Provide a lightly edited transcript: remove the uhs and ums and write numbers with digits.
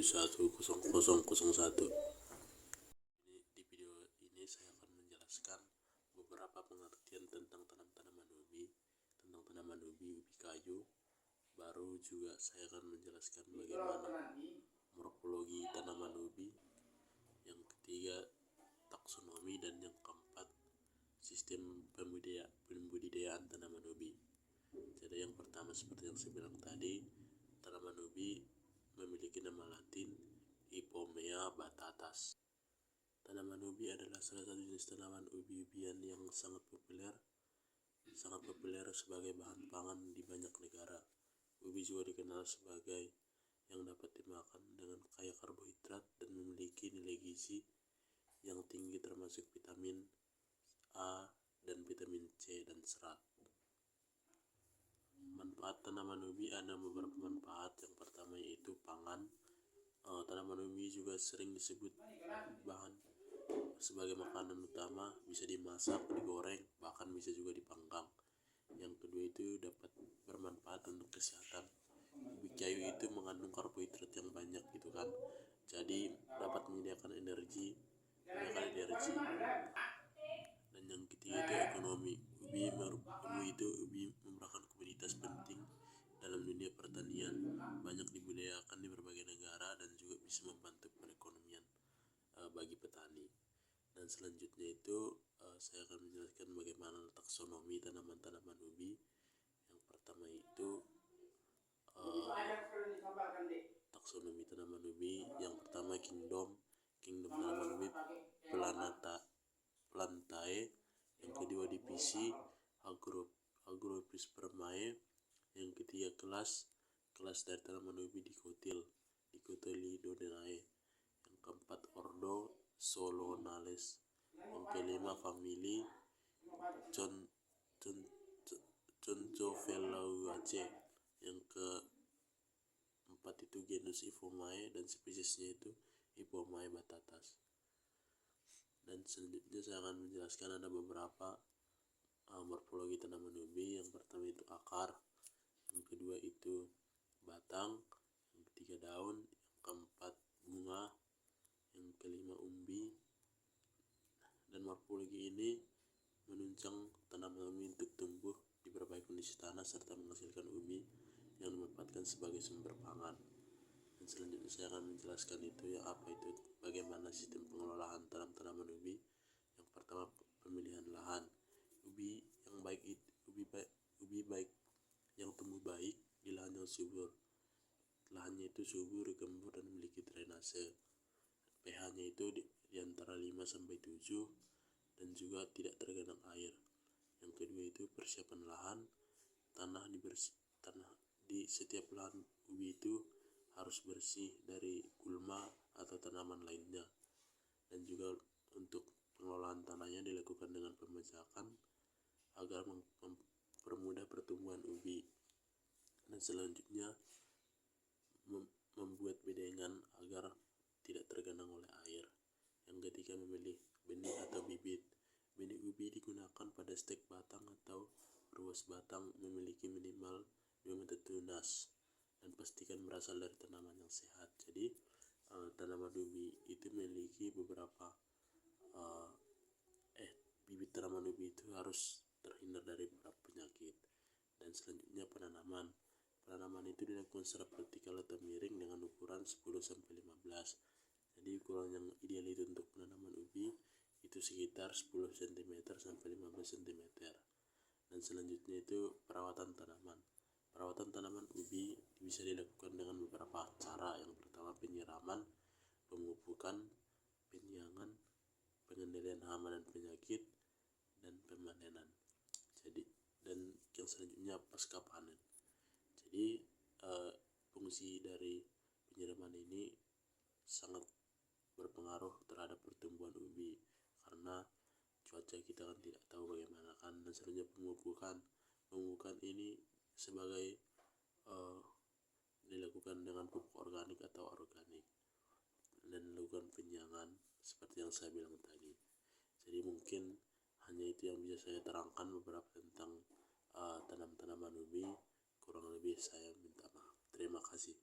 1001. Di video ini saya akan menjelaskan beberapa pengertian tentang tanaman ubi, ubi kayu. Baru juga saya akan menjelaskan bagaimana morfologi tanaman ubi. Yang ketiga, taksonomi, dan yang keempat, sistem pembudidayaan tanaman ubi. Jadi yang pertama, seperti yang saya bilang tadi, tanaman ubi memiliki nama latin Ipomoea batatas. Tanaman ubi adalah salah satu jenis tanaman ubi-ubian yang sangat populer sebagai bahan pangan di banyak negara. Ubi juga dikenal sebagai yang dapat dimakan dengan kaya karbohidrat dan memiliki nilai gizi yang tinggi termasuk vitamin A dan vitamin C dan serat. Manfaat tanaman ubi ada beberapa manfaat. Yang pertama yaitu pangan. Tanaman ubi juga sering disebut bahan sebagai makanan utama, bisa dimasak, digoreng, bahkan bisa juga dipanggang. Yang kedua itu dapat bermanfaat untuk kesehatan. Ubi kayu itu mengandung karbohidrat yang banyak gitu kan, jadi dapat menyediakan energi. Dan yang ketiga itu ekonomi. Ubi merupakan komoditas penting dalam dunia pertanian, banyak dibudidayakan di berbagai negara dan juga bisa membantu perekonomian bagi petani. Dan selanjutnya itu saya akan menjelaskan bagaimana taksonomi tanaman-tanaman ubi. Yang pertama itu taksonomi tanaman ubi. Yang pertama kingdom tanaman ubi Plantae. Yang kedua divisi Agrospermae. Yang ketiga kelas dari tanaman ubi Dicotyledonea. Yang keempat ordo Solonales. Yang kelima famili Conchophalaceae. Yang keempat itu genus Ipomoea dan spesiesnya itu Ipomoea batatas. Dan selanjutnya saya akan menjelaskan ada beberapa morfologi tanaman ubi. Yang pertama itu akar, yang kedua itu batang, yang ketiga daun, yang keempat bunga, yang kelima umbi. Dan morfologi ini menunjang tanaman ubi untuk tumbuh di berbagai kondisi tanah serta menghasilkan ubi yang dimanfaatkan sebagai sumber pangan. Dan selanjutnya saya akan menjelaskan itu bagaimana sistem pengelolaan tanaman ubi. Yang pertama, pemilihan lahan. Ubi baik yang tumbuh baik di lahan yang subur. Lahannya itu subur, gembur, dan memiliki drainase. pH-nya itu di antara 5 sampai 7 dan juga tidak tergenang air. Yang kedua itu persiapan lahan. Tanah di setiap lahan ubi itu harus bersih dari gulma atau tanaman lainnya. Dan juga untuk pengelolaan tanahnya dilakukan dengan pemecahkan agar mempermudah pertumbuhan ubi. Dan selanjutnya membuat bedengan agar tidak tergenang oleh air. Yang ketiga, memilih benih atau bibit. Benih ubi digunakan pada stek batang atau ruas batang, memiliki minimal 2 meter tunas, dan pastikan berasal dari tanaman yang sehat. Jadi tanaman ubi itu memiliki beberapa bibit tanaman ubi itu harus terhindar dari beberapa penyakit. Dan selanjutnya penanaman itu dilakukan secara vertikal atau miring dengan ukuran 10-15. Jadi ukuran yang ideal itu untuk penanaman ubi itu sekitar 10 cm sampai 15 cm. Dan selanjutnya itu perawatan tanaman ubi bisa dilakukan dengan beberapa cara. Yang pertama, penyiraman, pemupukan, penyiangan, pengendalian hama dan penyakit, dan pemanenan. Dan yang selanjutnya pasca panen. Jadi fungsi dari penyiraman ini sangat berpengaruh terhadap pertumbuhan ubi karena cuaca kita kan tidak tahu bagaimana kan. Dan selanjutnya pemupukan ini sebagai dilakukan dengan pupuk organik atau organik, dan dilakukan penyiangan seperti yang saya bilang tadi. Jadi mungkin hanya itu yang bisa saya terangkan beberapa tentang tanaman ubi. Kurang lebih saya minta maaf. Terima kasih.